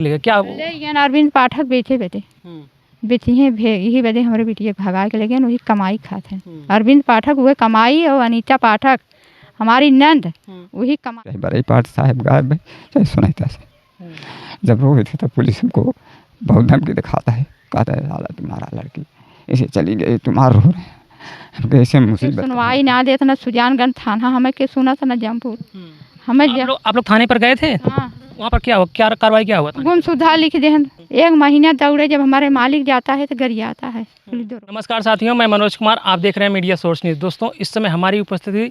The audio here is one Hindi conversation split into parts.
क्या अरविंद पाठक बेचे बेटे बेची हैं यही वजह हमारे बेटिया भगा के लेकिन वही कमाई खाते हैं। अरविंद पाठक वही कमाई और अनीता पाठक हमारी नंद वही कमाई। बड़े पाठ साहब गायब चाहे सुनाता से जब रोए थे तो पुलिस हमको बहुत धमकी दिखाता है, कहता है साला तुम्हारा लड़की ऐसे चली गई तुम्हारा रो रहे हैं, ऐसे मुसीबत सुनवाई ना देता ना सुजानगंज थाना हमें के सुना था ना जमपुर हमें। आप लोग थाने पर गए थे? हाँ। वहाँ पर क्या हुआ, क्या कार्रवाई क्या हुआ था? गुमशुदा लिख दे। 1 महीना दौड़े जब हमारे मालिक जाता है तो गरिया आता है। नमस्कार साथियों, मैं मनोज कुमार, आप देख रहे हैं मीडिया सोर्स न्यूज़। दोस्तों इस समय हमारी उपस्थिति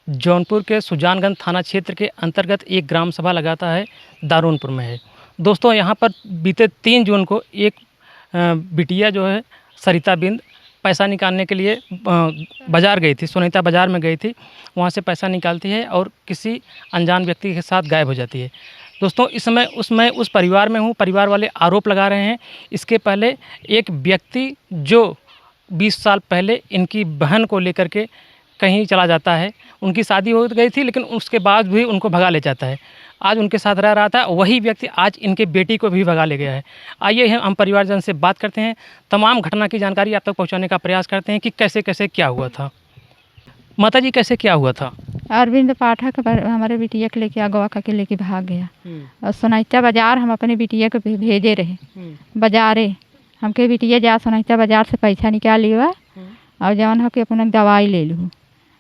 जौनपुर के सुजानगंज थाना क्षेत्र के अंतर्गत एक ग्राम सभा लगाता है दारुनपुर में है। दोस्तों यहाँ पर बीते 3 जून को एक बिटिया जो है सरिता बिंद पैसा निकालने के लिए बाज़ार गई थी, सोनीता बाज़ार में गई थी, वहाँ से पैसा निकालती है और किसी अनजान व्यक्ति के साथ गायब हो जाती है। दोस्तों इस समय उस परिवार में हूँ, परिवार वाले आरोप लगा रहे हैं इसके पहले एक व्यक्ति जो 20 साल पहले इनकी बहन को लेकर के कहीं चला जाता है, उनकी शादी हो गई थी लेकिन उसके बाद भी उनको भगा ले जाता है। आज उनके साथ रह रहा था वही व्यक्ति आज इनके बेटी को भी भगा ले गया है। आइए हम परिवारजन से बात करते हैं, तमाम घटना की जानकारी आप तक पहुंचाने का प्रयास करते हैं कि कैसे कैसे क्या हुआ था। माता जी कैसे क्या हुआ था? अरविंद पाठक हमारे बिटिया के लेके अगवा करके लेके भाग गया और सोनीता बाजार हम अपने बिटिया को भेजे रहे बाजारे। हमके बिटिया जा सोनीता बाजार से पैसा निकाल लिया और जौन हो के अपना दवाई ले लूँ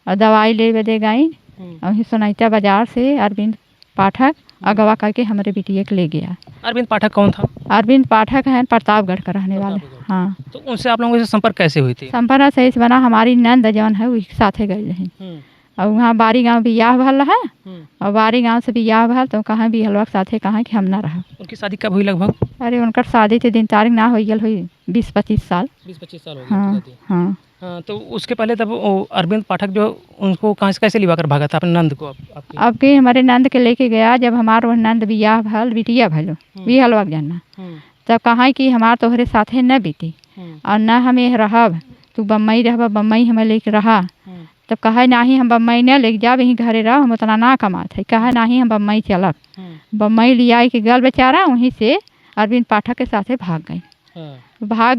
और दवाई ले दे गई और सोनीता बाजार से अरविंद पाठक अगवा करके हमारे बिटिया के ले गया। अरविंद पाठक कौन था? अरविंद पाठक हैं प्रतापगढ़ का रहने वाले। हाँ। तो उनसे आप लोगों से संपर्क कैसे हुई थी? संपर्क सही से बना, हमारी नंद जौन है उसके साथे गए रहे और वहाँ बारी गांव बियाह भल है और बारी गांव से बियाह भल तो कहाँ भी हलवा के साथे कहाँ कि हम ना रहा। उनकी शादी कब हुई लगभग? अरे उनकर शादी के दिन तारीख ना हो गई हुई 20-25 साल। 20-25 साल हो गए। हाँ हाँ। हाँ, तो उसके पहले तब अरविंद पाठक जो उनको कहाँ से कैसे लिवा कर भागा था अपने नंद को? अब के हमारे नंद के लेके गया जब हमारा वह नंद बियाह भल बिटिया भलो भी हलवा जाना तब कहाँ कि हमार तोहरे साथे न बीती और न हमें रहब, तू बम्बई रहब, बम्बई हमें लेके रहा। तब कहा नहीं हम बम्बई न लेके जाब, यहीं घरे रह, हम उतना ना कमात है। कहा नहीं हम बम्बई चलब। बम्बई लिया के गल बेचारा वहीं से अरविंद पाठक के साथे भाग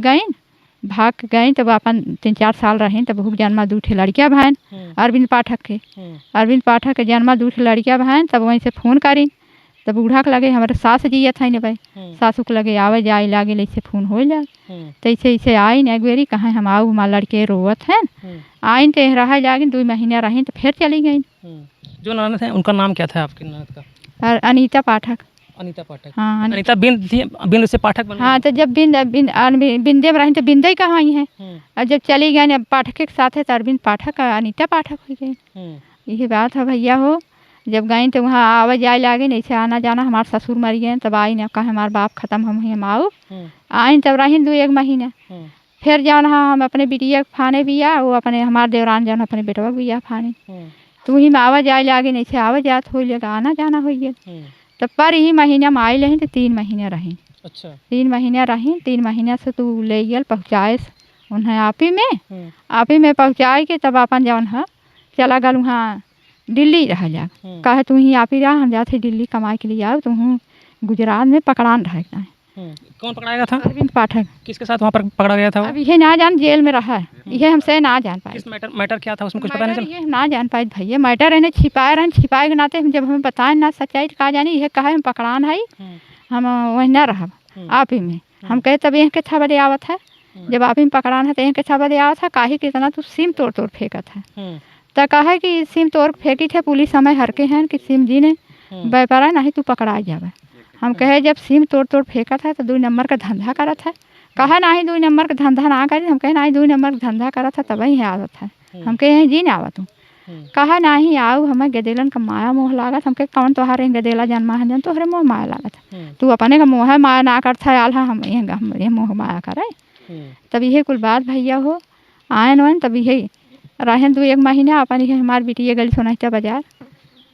गई तब अपन 3-4 साल रहे तब भूख जन्मा 2 ठे लड़कियाँ भैन अरविंद पाठक के जन्मा 2 ठे लड़कियाँ भैन। तब वहीं से फ़ोन करी तब बूढ़ा के लगे हमारे सास जिया था न भाई, सासू के लगे आवे जाए लागे ऐसे फ़ोन हो जाए तो ऐसे आई न एक बेरी कहाँ हम आऊ हमारे लड़के रोवत हैं आइन तो रहा जागे 2 महीने रही तो फिर चली गई। जो ननद है उनका नाम क्या था आपकी ननद का? अनीता पाठक। अनीता पाठक। हाँ अनीता बिंद से पाठक बन। हाँ तो जब बिंदे में रही तो बिंदे कहाँ आई है और जब चली गई पाठक के साथ है तो अरविंद पाठक अनीता पाठक हो गई। यही बात है भैया हो। जब गई तो वहाँ आवे जाए लागे ऐसे आना जाना, हमारे ससुर मर गए तब आई न कहा हमारे बाप ख़त्म हम आओ आई तब रही 2-1 महीना। फिर जौन हम अपने बिटिया फाने बिया वो अपने हमारे देवरान जौन अपने बेटवा बिया फाने तो वही में आवा जाए लागे ऐसे आवा जात हो लगा आना जाना हो गया। तब पर ही महीना में आई रही तो 3 महीने रही। अच्छा 3 महीने रही। 3 महीने से तू ले गल पहुँचाए उन्हें आपी में पहुँचाए के तब अपन जौन है चला गल वहाँ दिल्ली रह जा। कहे तू ही आप ही रहा, हम जाते दिल्ली कमाई के लिए आओ, तुम गुजरात में पकड़ान रहेगा। कौन पकड़ाया था? अरविंद पाठक। किसके साथ वहाँ पर पकड़ा गया था? अब ये ना जान जेल में रहा है, ये हमसे ना जान पाए। किस मैटर क्या था उसमें कुछ पता नहीं चला? ये हम ना जान पाए भैया, मैटर इन्हें छिपाए के नाते हम जब हमें बताए ना सच्चाई कहा जानी ये कहा हम पकड़ान है हम वही न रहा आप ही में। हम कहे तब यहाँ के था बड़े आवत है जब आप ही में पकड़ान है तो यहाँ के था बड़े आवत है काहे कितना तू सिम तोड़ फेंका था तो कहा कि सिम तोड़ फेंकी थे पुलिस हमें हर के हैं कि सिम जी ने व्यापार नहीं तू पकड़ा जावे। हम कहे जब सिम तोड़ फेंका था तो 2 नंबर का धंधा करा था। कहा नहीं 2 नंबर का धंधा ना करे। हम कहे नहीं 2 नंबर का धंधा करा था तब ही आवत है। हम कहे जी ना आवत हूँ। कहा नहीं आओ हमें गदेलन का माया मोह लागत। हम कहे कौन तोहारे गदेला जन्मा है जन तोहरे मोह माया लागत तू अपने का मोह माया ना करता आल हम ये मोह माया करे। तब यही कुल बात भैया हो आयन वन तब यही रहें 2-1 महीना अपन ही हमारी बिटिया गली सोनीता बाजार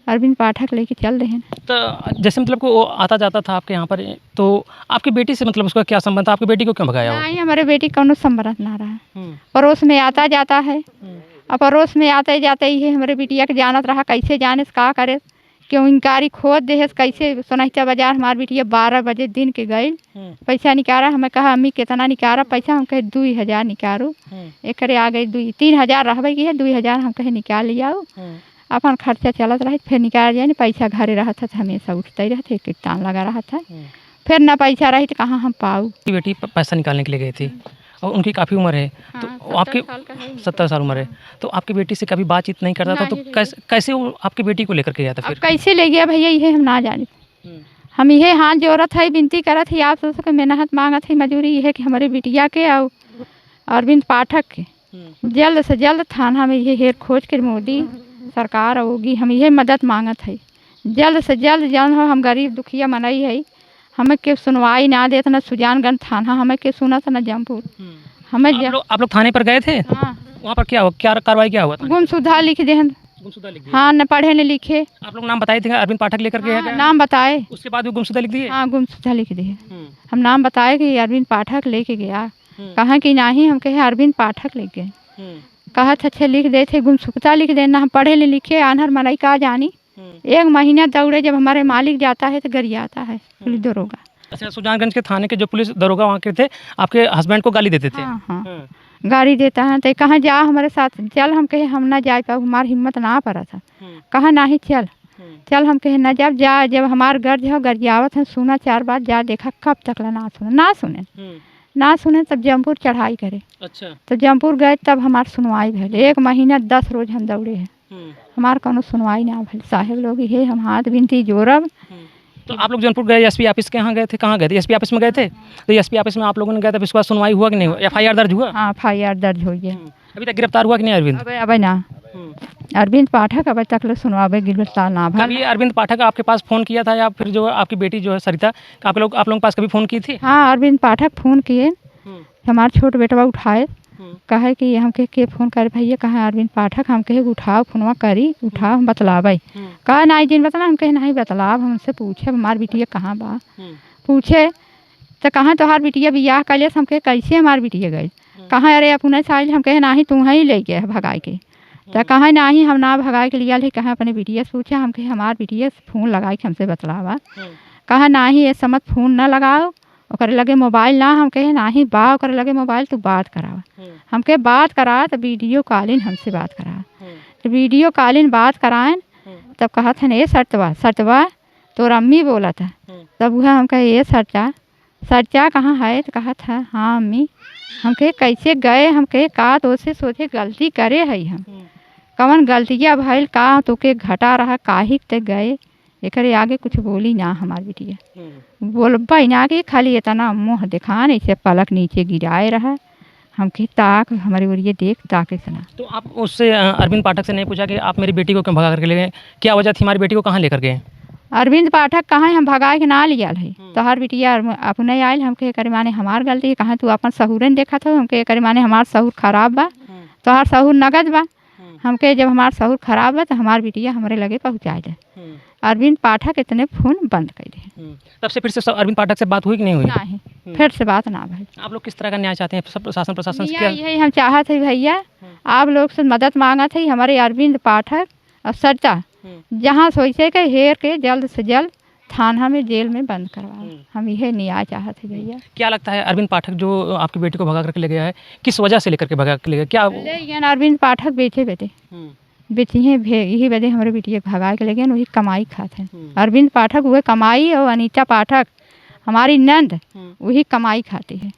अरविंद पाठक लेके चल रहे हैं। तो जैसे मतलब को वो आता जाता था आपके यहाँ पर तो आपकी बेटी से मतलब उसका क्या संबंध था? आपकी बेटी को क्यों भगाया? नहीं हमारे बेटी कौन संबंध ना रहा। पड़ोस में आता जाता है और पड़ोस में आते जाते ही हमारे बिटिया के जानत रहा कैसे जाने का करे क्यों इंकारी खोद दे कैसे सोनहिता बाजार हमार बिटिया 12 बजे दिन के गई पैसा निकारा। हमें कहा अम्मी कितना निकारा पैसा, हम कहे 2000 निकारू। एक आ गई 3000 रहबे की है 2000 हम कहे निकाल लिया अपन खर्चा चलत रहे। फिर निकाल जाए पैसा घरे रहा था हमेशा उठते रहे थे, तान लगा रहा था। फिर ना पैसा रही तो कहाँ हम पाऊ। बेटी पैसा निकालने के लिए गई थी और उनकी काफ़ी उम्र है, तो आपकी 70 साल उम्र है, तो आपकी बेटी से कभी बातचीत नहीं करता था, तो कैसे वो आपकी बेटी को लेकर के गया था फिर? कैसे ले गया भैया ये हम ना जाने। हम ये हाथ जोड़त है, विनती करत है आप सबसे मेहनत मांगत है, मजूरी है कि हमारे बिटिया के और अरविंद पाठक के जल्द से जल्द थाना में ये हेर खोज के मोदी सरकार होगी, हम ये मदद मांगत है जल्द से जल्द। जौन हो हम गरीब दुखिया मनई है, हमें के सुनवाई ना देत, न सुजानगंज थाना हमें के सुनत न जमपुर। हमें आप लोग थाने पर गए थे? हाँ। वहाँ पर क्या हुआ, क्या कार्रवाई क्या हुआ था? गुमशुदा लिख दे। हाँ, न पढ़े न लिखे। आप लोग नाम बताए थे अरविंद पाठक लेकर के? हाँ, नाम बताए, उसके बाद भी गुमशुदा लिख दिए? हाँ गुमशुदा लिख दिए। हम नाम बताए कि अरविंद पाठक लेके गया, कहा कि नहीं, हम कहे अरविंद पाठक ले गए। कहा अच्छा लिख दे थे, गुमशुदा लिख देना, हम पढ़े न लिखे आनहर मनई का जानी। 1 महीना दौड़े, जब हमारे मालिक जाता है तो गरियाता है पुलिस दरोगा। अच्छा, सुजानगंज के थाने के जो पुलिस दरोगा वहाँ के थे, आपके हस्बैंड को गाली देते थे? हाँ, हाँ। गाड़ी देता है तो कहाँ जा हमारे साथ चल, हम कहे हम ना जा पाऊ, हमारी हिम्मत ना पड़ा था। कहा नहीं चल चल, हम कहे ना जब जा, जब हमार गर्ज हो गरियावत है, सुना 4 बार जा, देखा कब तक ना सुने ना सुने तब जमपुर चढ़ाई करे। अच्छा। तो जमपुर गए तब हमार सुनवाई भले 1 महीना 10 रोज हम दौड़े हैं, हमार कोनो सुनवाई ना भले। साहेब लोग ये हम हाथ विनती जोड़ब। तो आप लोग जौनपुर गए, एसपी ऑफिस के यहाँ गए थे? कहाँ गए थे? एसपी ऑफिस में गए थे? तो एसपी ऑफिस में आप लोगों ने गए थे, उसके बाद सुनवाई हुआ कि नहीं? FIR दर्ज हुआ? हाँ, FIR दर्ज हो गया। अभी तक गिरफ्तार हुआ कि नहीं अरविंद? अब ना अरविंद पाठक अब तक ले सुनवावे गिरफ्तार ना भा। कभी अरविंद पाठक आपके पास फ़ोन किया था, या फिर जो आपकी बेटी जो है सरिता, आप लोगों के पास कभी फ़ोन की थी? हाँ, अरविंद पाठक फ़ोन किए, हमारे छोटे बेटवा उठाए, कहे कि हम के फ़ोन करे भैया, कहा अरविंद पाठक, हम कहे उठाओ फोनवा करी, उठाओ हम बतलावे। कहा नहीं दिन बतला, हम कहे नहीं बतलाव, हमसे पूछे हमार बिटिया कहाँ बा। पूछे तो कहाँ तोहार बिटिया बियाह कैले, हम कहे कैसे हमार बिटिया गई। कहाँ अरे अपने साइल, हम कहे नहीं तुम ही ले गए भगाए के। तो कहा नहीं हम ना भगाए के लिया, कहा अपने बिटिया से पूछा, हम कहे हमार बिटिया फ़ोन लगाए के हमसे बतलावा। कहा नहीं ये समझ फ़ोन ना लगाओ, ओकर लगे मोबाइल ना, हम कहे नहीं बा ओकर लगे मोबाइल, तू बात करावा। हम कहे बात करा तो वीडियो कॉलिंग हमसे बात करा, तो वीडियो कॉलिंग बात कराएं। तब कहा था ये सटवा तो अम्मी बोला था। तब वह हम कहे ये सच्चा कहाँ है, तो कहा था हाँ अम्मी। हम कहे कैसे गए, हम कहे का तो से सोचे गलती करे है, हम कौन गलतियाँ भइल का तो के घटा रहा काहे ते गए, एक आगे कुछ बोली ना हमारी बिटिया। बोलबा ना कि खाली इतना मुँह दिखान, ऐसे पलक नीचे गिराए रहा। हम कहे ताक हमारी ओरिए देख, ताके सुना। तो आप उससे अरविंद पाठक से नहीं पूछा कि आप मेरी बेटी को क्यों भगा करके ले गए, क्या वजह थी, हमारी बेटी को कहाँ लेकर गए? अरविंद पाठक कहाँ हम भगाए के ना लिया है, तो हर बिटिया अपने आयल। हम कहे करे माने हमार गलती है, कहाँ तू अपन सहूरन देखा था। हम कहे करे माने हमार सहूर खराब बा, तो हर सहूर नगद बा। हम कहे जब हमार सहूर खराब बा तो हमार बिटिया हमारे लगे पहुँचा दे। अरविंद पाठक इतने फ़ोन बंद कर दे। तब से फिर से अरविंद पाठक से बात हुई कि नहीं हुई? नहीं, फिर से बात ना भाई। आप लोग किस तरह का न्याय चाहते हैं? सब प्रशासन से यही हम चाहत है भैया, आप लोग से मदद मांगा थे हमारे अरविंद पाठक और सरिता, जहाँ सोचे के हेर के जल्द से जल्द थाना में जेल में बंद करवा। हम यह न्याय चाहते हैं भैया। क्या लगता है अरविंद पाठक जो आपकी बेटी को भगा करके ले गया है, किस वजह से लेकर के भगा के ले गया? क्या अरविंद पाठक बेचे हैं यही वजह हमारे बेटिया भगा के ले गए, वही कमाई खाते हैं। अरविंद पाठक वही कमाई, और अनीता पाठक हमारी नंद वही कमाई खाती है।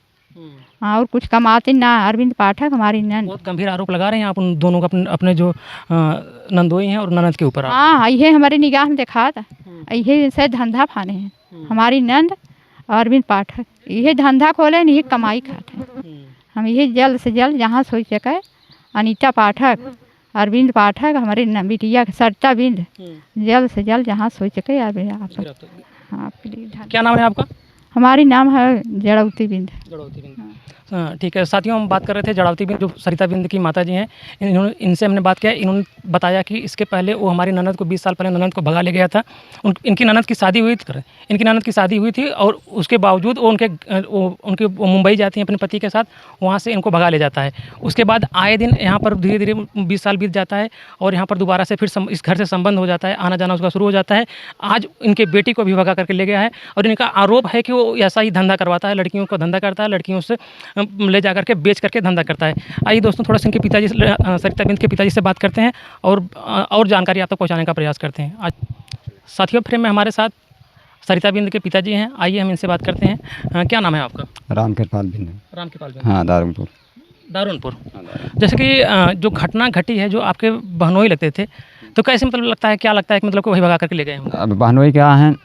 हाँ, और कुछ कमाते ना अरविंद पाठक हमारी नंद। बहुत गंभीर आरोप लगा रहे हैं आप उन दोनों का, अपने जो नंदोई हैं और ननद के ऊपर। हाँ, ये हमारे निगाह में देखा था, ये से धंधा फाने हैं हमारी नंद और अरविंद पाठक, ये धंधा खोले ये कमाई खाते हैं। हम ये जल्द से जल्द जहाँ सोच सके अनीता पाठक अरविंद पाठक हमारे बिटिया सरिता बिंद जल्द से जल्द जहाँ सोच सके। हाँ, क्या नाम है आपका? हमारी नाम है जड़ौती बिंद। ठीक है साथियों, हम बात कर रहे थे जड़ावती बिंद जो सरिता बिंद की माता जी हैं, इनसे हमने बात किया। इन्होंने बताया कि इसके पहले वो हमारी ननद को 20 साल पहले ननद को भगा ले गया था। इनकी ननद की शादी हुई थी और उसके बावजूद वो उनके वो मुंबई जाती हैं अपने पति के साथ, वहाँ से इनको भगा ले जाता है। उसके बाद आए दिन यहाँ पर धीरे धीरे 20 साल बीत जाता है और यहाँ पर दोबारा से फिर इस घर से संबंध हो जाता है, आना जाना उसका शुरू हो जाता है। आज इनके बेटी को भी भगा करके ले गया है और इनका आरोप है कि वो ऐसा ही धंधा करवाता है, लड़कियों को धंधा करता है, लड़कियों से ले जा करके बेच करके धंधा करता है। आइए दोस्तों, थोड़ा सा इनके पिताजी सरिता बिंद के पिताजी से बात करते हैं और जानकारी आप तक पहुँचाने का प्रयास करते हैं। आज साथियों फ्रेम में हमारे साथ सरिता बिंद के पिताजी हैं, आइए हम इनसे बात करते हैं। क्या नाम है आपका? रामकृपाल बिंद। रामकृपाल बिंद। हाँ, दारुणपुर। दारुणपुर। जैसे कि जो घटना घटी है, जो आपके बहनोई लगते थे, तो कैसे मतलब लगता है, क्या लगता है कि मतलब को वही भगा करके ले गए होंगे? अब बहनोई क्या हैं,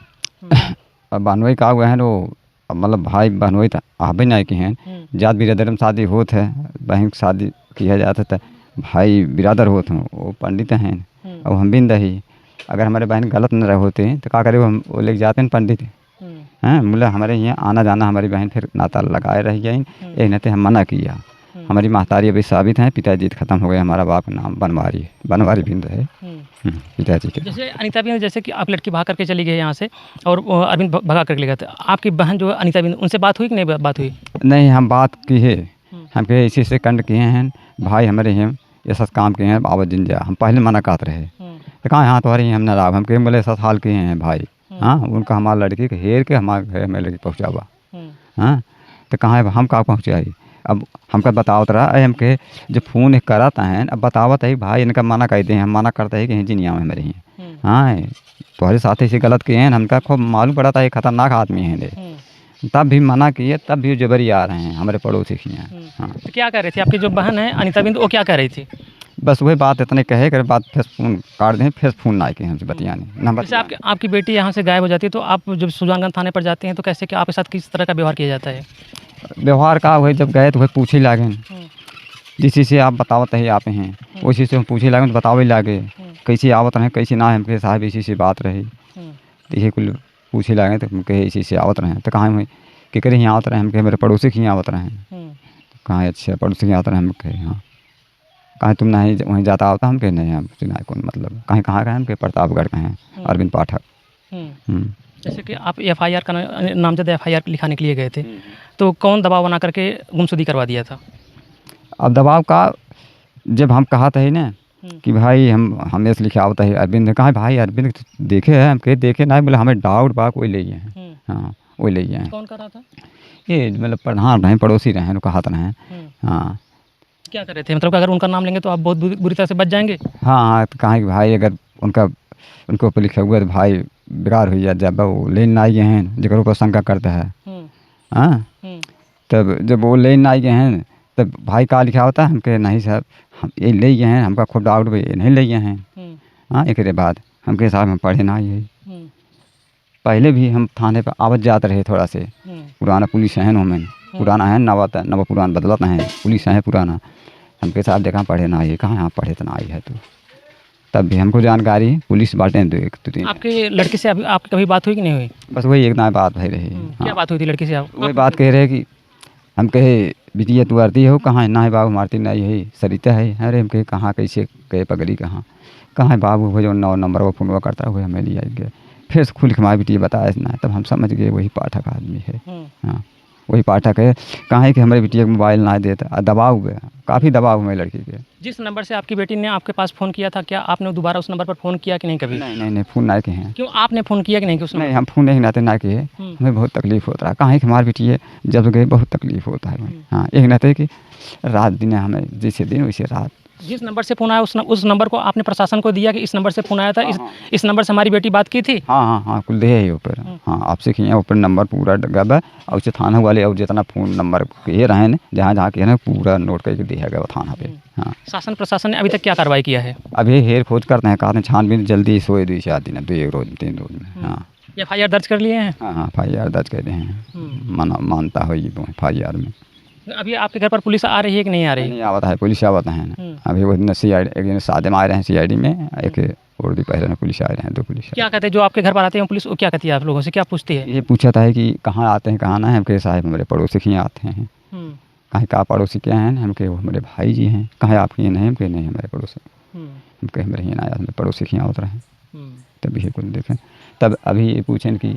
अब बहनोई का हुआ है वो, मतलब भाई बहनोई था आबे नहीं की हैं, जात बिरादर में शादी होत है, बहन की शादी किया जाता था, भाई बिरादर होत हूँ, वो पंडित हैं और हम बिंद ही। अगर हमारे बहन गलत न रहे होते तो क्या करे, हम वो लेके जाते हैं पंडित हैं, बोले हमारे यहाँ आना जाना हमारी बहन फिर नाता लगाए रह गई, एक नाते हम मना किया। हमारी महतारी अभी साबित हैं, पिताजी ख़त्म हो गए, हमारा बाप का नाम बनवारी बिंद है पिताजी के। जैसे अनीता बिंद, जैसे कि आप लड़की भाग करके चली गई यहाँ से और अरविंद भगा करके ले गए थे, आपकी बहन जो अनीता बिंद, उनसे बात हुई कि नहीं बात हुई? नहीं, हम बात की है, हम कहे इसी से कंड किए हैं, भाई हमारे हैं ये सब काम किए हैं, बाबा जिन जा हम पहले मना करते रहे तो कहाँ यहाँ तुम्हारे हम नाराज, हम कहे बोले सब हाल किए हैं भाई। हाँ, उनका हमारा लड़की के हेर के हमारे घर में लड़की पहुँचावा। हाँ, तो कहाँ हम कहाँ पहुँचाई? अब हमका बतावत रहा है, हम के जो फ़ोन करत हैं, अब बतावत है भाई इनका मना कहते हैं, हम मना करते हैं कि हैं जिनिया में हमारे हैं। हाँ, तुम्हारे साथ ऐसे गलत किए हैं, हमका खूब मालूम पड़ा था ये खतरनाक आदमी हैं, तब भी मना किए, तब भी जबरी आ रहे हैं हमारे पड़ोसी की हैं। हाँ, तो क्या कह रही थी आपकी जो बहन है अनीता बिंद, वो क्या कह रही थी? बस वही बात इतने कहे कर बात, फिर फ़ोन काट दें, फिर फ़ोन ना के हमसे बतियाने नंबर। जैसे आपकी बेटी यहाँ से गायब हो जाती है, तो आप जब सुजानगंज थाने पर जाते हैं तो कैसे, कि आपके साथ किस तरह का व्यवहार किया जाता है? व्यवहार का वही जब गए तो वही पूछे लागे, जिस चीज़ से आप बतावत है आप हैं उस चीज़ से हम पूछे लागे तो बतावे लागे, कैसे आवत रहे कैसे ना, हमके साहब इसी से बात रही तो ये कुल पूछे लागे तो हम कहे इसी से आवत रहे, तो कहाँ हम कि करे यहाँ आवत रहे, हम कहे मेरे पड़ोसी की आवत रहे, कहाँ अच्छा पड़ोसी की आवत रहे, हम कहे हाँ, कहाँ तुम नहीं वहीं जाता आवता, हम कहे नहीं, हम सुना कौन मतलब कहीं कहाँ का है, हम कहे प्रतापगढ़ का हैं अरविंद पाठक। जैसे कि आप FIR का नामजद FIR लिखाने के लिए गए थे, तो कौन दबाव बना करके गुमशुदी करवा दिया था? अब दबाव का जब हम कहा था ना कि भाई हम ऐसे लिखे आवता है, अरविंद ने कहा भाई अरविंद देखे है, हम कहे देखे ना, बोले हमें डाउट बा कोई ले हैं। हाँ, वही ले हैं। कौन कर रहा था? ये मतलब प्रधान रहे, पड़ोसी रहे, कहा था रहे। हाँ, क्या कर रहे थे, मतलब अगर उनका नाम लेंगे तो आप बहुत बुरी तरह से बच जाएंगे? हाँ, तो कहा कि भाई अगर उनको ऊपर लिखा हुआ तो भाई बेकार हो जाए, जब वो लेन आई गए हैं जगह ऊपर शंका करता है। हाँ, तब जब वो लेन आई गए हैं तब भाई का लिखा होता है, हम कहे नहीं साहब हम ये ले गए हैं, हमका खूब डाउट भाई नहीं ले गए हैं। हाँ, एक बाद हम कहे साहब हम पढ़े ना ये, पहले भी हम थाने पर आवत जाते रहे थोड़ा से, पुराना पुलिस है हमें, पुराना है नवा पुराना बदलत है, पुलिस है पुराना, हम कहे साहब देखा पढ़े ना ये, कहाँ यहाँ पढ़े तो ना आई है, तो तब भी हमको जानकारी पुलिस बांटे दो एक तो तीन। आपके लड़के से अभी आपकी कभी बात हुई कि नहीं हुई? बस वही एक ना बात है रही। क्या बात हुई थी लड़की से आप? वही बात कह रहे कि हम कहे बिटिया तू आरती हो, कहाँ है ना है बाबू, मारती नहीं है सरिता है, अरे हम कहे कहाँ कैसे कहे पगड़ी कहाँ है बाबू, वो जो 9 नंबर वो फोन करता है वो हमें लिया गया, फिर खुल के हमारी बिटिया बताया ना, तब हम समझ गए वही पाठक आदमी है। हाँ, वही पाठक है, कहाँ है कि हमारे बिटिया को मोबाइल ना देता, दबाव हुआ काफ़ी दबाव हुए लड़की के। जिस नंबर से आपकी बेटी ने आपके पास फ़ोन किया था, क्या आपने दोबारा उस नंबर पर फ़ोन किया कि नहीं कभी? नहीं, फ़ोन ना के हैं। क्यों आपने फ़ोन किया कि नहीं? उस नहीं, हम फ़ोन नहीं नाते ना किए, हमें बहुत तकलीफ होता है, कहाँ है कि हमारी बिटिया जब गए बहुत तकलीफ होता है। हाँ, एक नाते कि रात दिन हमें जैसे दिन वैसे रात। जिस नंबर से फ़ोन आया उस नंबर को आपने प्रशासन को दिया कि इस नंबर से फ़ोन आया था, इस नंबर से हमारी बेटी बात की थी? हाँ, कुल दे है ऊपर। हाँ, आपसे किए ऊपर नंबर पूरा गब है, और उसे थाना वाले और जितना फ़ोन नंबर के रहे हैं जहाँ के ना पूरा नोट करके दिया गया थाना पे। हाँ, शासन प्रशासन ने अभी तक क्या कार्रवाई किया है? अभी हेर खोज करते हैं, कहते हैं छानबीन जल्दी सोए 2-4 दिन 2 रोज 3 रोज में। हाँ, FIR दर्ज कर लिए हैं? हाँ, FIR दर्ज कर दिए हैं, मानता हो ये FIR में। अभी आपके घर पर पुलिस आ रही है कि नहीं आ रही? नहीं आवता है, पुलिस आवता है अभी, वो दिन CID एक दिन सादे में आ रहे हैं CID में, एक वर्दी पहले में पुलिस आ रहे हैं, 2 पुलिस। क्या कहते हैं जो आपके घर पर आते हैं पुलिस, वो क्या कहती है आप लोगों से, क्या पूछती है? ये पूछा था कि कहाँ आते हैं कहाँ ना है, हम कहे साहब हमारे पड़ोसी ही आते हैं। कहीं का पड़ोसी क्या हैं हमके वो हमारे भाई जी हैं, कहीं आपके नहीं हमके नहीं हमारे पड़ोसी हमके हमारे यहाँ आया हमें पड़ोसी के यहाँ उतरे हैं। तभी कुछ देखें तब अभी ये पूछें कि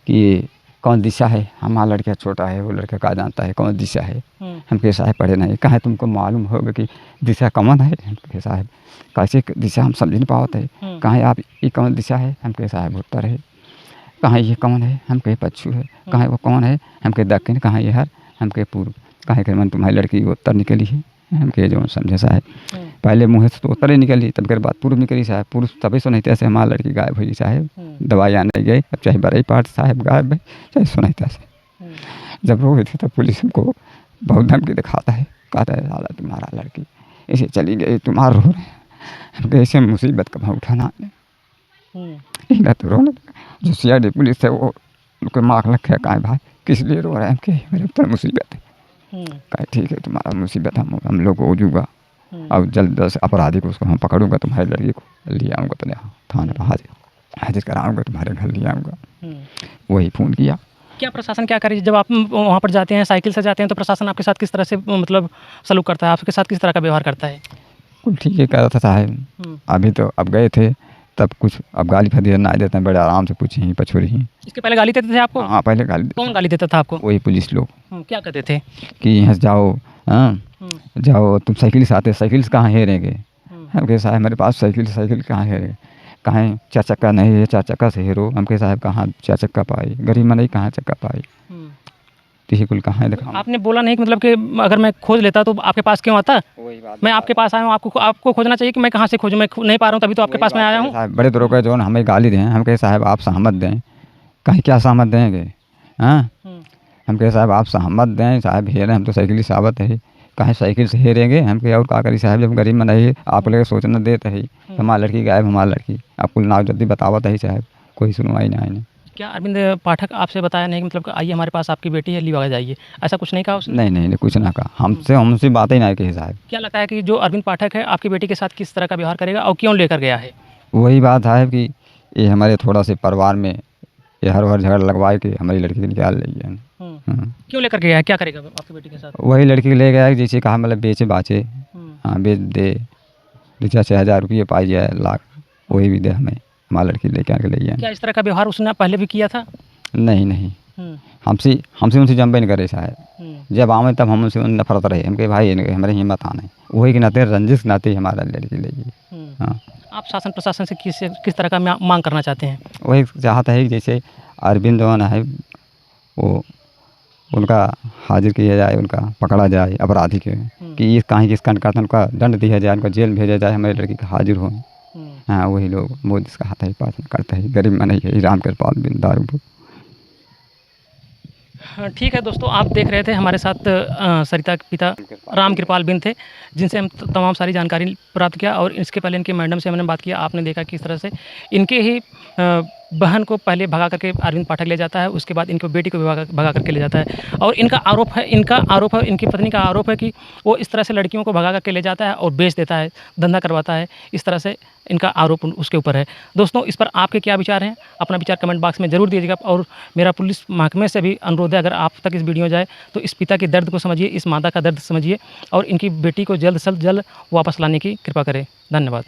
ये कौन दिशा है, हमारा लड़का छोटा है वो लड़का का जानता है कौन दिशा है। हमके साहब पढ़े नहीं कहाँ तुमको मालूम होगा कि दिशा कौन है। हमके साहब कैसे दिशा हम समझ नहीं पाते है, कहाँ आप ये कौन दिशा है। हमके साहब उत्तर है, कहाँ ये कौन है हमके पश्चिम है, कहाँ वो कौन है हमके दक्षिण, कहाँ ये हर हमके पूर्व, कहाँ के मन तुम्हारी लड़की उत्तर निकली है। हमके जो समझे साहब पहले मुँह से तो उत्तर ही निकली तब के बाद पूर्व निकली साहब, पूर्व तभी सुनते ऐसे हमारा लड़की गायब हुई साहब, दवाई आने गई अब चाहे बड़े पाठ साहब गायब है चाहे सुनते ऐसे। जब रोए थे तब पुलिस हमको बहुत धमकी दिखाता है, कहता है साला तुम्हारा लड़की ऐसे चली गई तुम्हारा रो रहे हमको ऐसे मुसीबत कब उठाना इधर तो रोने जो CID पुलिस है वो उनको मार्क रखे कहा भाई किस लिए रो रहे हैं हमके मेरे ऊपर मुसीबत है। कहा ठीक है तुम्हारा मुसीबत हम लोग को होजूगा अब जल्द से अपराधी को उसको हम पकड़ूंगा, तुम्हारी लड़की को ले आऊँगा तो थाने पर हाजिर कराऊँगा, तुम्हारे घर ले आऊँगा। वही फ़ोन किया। क्या प्रशासन क्या करे जब आप वहाँ पर जाते हैं, साइकिल से जाते हैं, तो प्रशासन आपके साथ किस तरह से मतलब सलूक करता है, आपके साथ किस तरह का व्यवहार करता है? कुछ ठीक है कह रहा था साहब, अभी तो अब गए थे तब कुछ अब गाली फदिया ना देते हैं, बड़े आराम से पूछी ही पछोरी ही। इसके पहले गाली देते थे आपको? हाँ पहले गाली। कौन गाली देता था आपको? वही पुलिस लोग। क्या कहते थे? कि यहाँ से जाओ, हाँ जाओ तुम साइकिल से आते, साइकिल से कहाँ हेरेंगे। हमके साहब मेरे पास साइकिल कहाँ हेरे, कहाँ 4 चक्का नहीं है 4 चक्का से हेरो। हमके साहब कहाँ 4 चक्का पाई, गरीब में नहीं कहाँ चक्का पाई, यही कुल कहाँ दिखा। आपने बोला नहीं कि मतलब कि अगर मैं खोज लेता तो आपके पास क्यों आता? वही बात मैं आपके पास आया हूँ, आपको खोजना चाहिए कि मैं कहाँ से खोजूँ, मैं नहीं पा रहा हूँ तभी तो आपके पास मैं आया हूँ। साहब बड़े दूरों का जो हमें गाली दें, हम कहे साहब आप सहमत दें, कहीं क्या सहमत देंगे। हाँ हम कहे साहब आप सहमत दें, साहब हेरे हम तो साइकिल ही साबत है, कहीं साइकिल से हेरेंगे। हम कहे और क्या करी साहब जब गरीब में नहीं आप लोग सोचना देते है हमारा लड़की गायब, हमारा लड़की आपको नाव जल्दी बतावत है साहब, कोई सुनवाई ना है। क्या अरविंद पाठक आपसे बताया नहीं मतलब आइए हमारे पास आपकी बेटी है लिवा जाइए, ऐसा कुछ नहीं कहा उसने? नहीं कुछ ना कहा, हमसे बातें ही नहीं कही साहब। क्या लगता है कि जो अरविंद पाठक है आपकी बेटी के साथ किस तरह का व्यवहार करेगा और क्यों लेकर गया है? वही बात है कि ये हमारे थोड़ा से परिवार में ये हर झगड़ा लगवाए कि हमारी लड़की को निकाल रही है। क्यों लेकर गया है, क्या करेगा आपकी बेटी के साथ? वही लड़की ले गया जैसे कहा मतलब बेचे बाचे, हाँ बेच दे 2-4 रुपये पाई जाए लाख, वही भी दे हमें, हमारी लड़की लेके आके ले गया। क्या इस तरह का व्यवहार उसने पहले भी किया था? नहीं हमसे उनसे जंबे नहीं करे साहब, जब आवे तब हम उनसे नफरत रहे। हम कहे भाई हमारे हिम्मत आना है, वही के नाते रंजिश के नाते हमारा लड़की ले गई। हाँ आप शासन प्रशासन से किस तरह का मांग करना चाहते हैं? वही चाहता है कि जैसे अरविंद जो है वो उनका हाजिर किया जाए, उनका पकड़ा जाए अपराधी के, कि ये कहीं किस कांड करता है उनका दंड दिया जाए, उनका जेल भेजा जाए, हमारी लड़की का हाजिर हो। हाँ वही लोग मोदी का हाथ है पास करता है, गरीब में नहीं है। राम कृपाल बिन दारूपुर। ठीक है दोस्तों, आप देख रहे थे हमारे साथ सरिता के पिता राम कृपाल बिन थे, जिनसे हम तमाम सारी जानकारी प्राप्त किया। और इसके पहले इनके मैडम से हमने बात किया, आपने देखा किस तरह से इनके ही बहन को पहले भगा करके अरविंद पाठक ले जाता है, उसके बाद इनकी बेटी को भी भगा करके ले जाता है। और इनका आरोप है इनकी पत्नी का आरोप है कि वो इस तरह से लड़कियों को भगा करके ले जाता है और बेच देता है, धंधा करवाता है, इस तरह से इनका आरोप उसके ऊपर है। दोस्तों इस पर आपके क्या विचार हैं, अपना विचार कमेंट बॉक्स में ज़रूर दीजिएगा। और मेरा पुलिस महकमे से भी अनुरोध है, अगर आप तक इस वीडियो जाए तो इस पिता के दर्द को समझिए, इस माता का दर्द समझिए और इनकी बेटी को जल्द से जल्द वापस लाने की कृपा करें। धन्यवाद।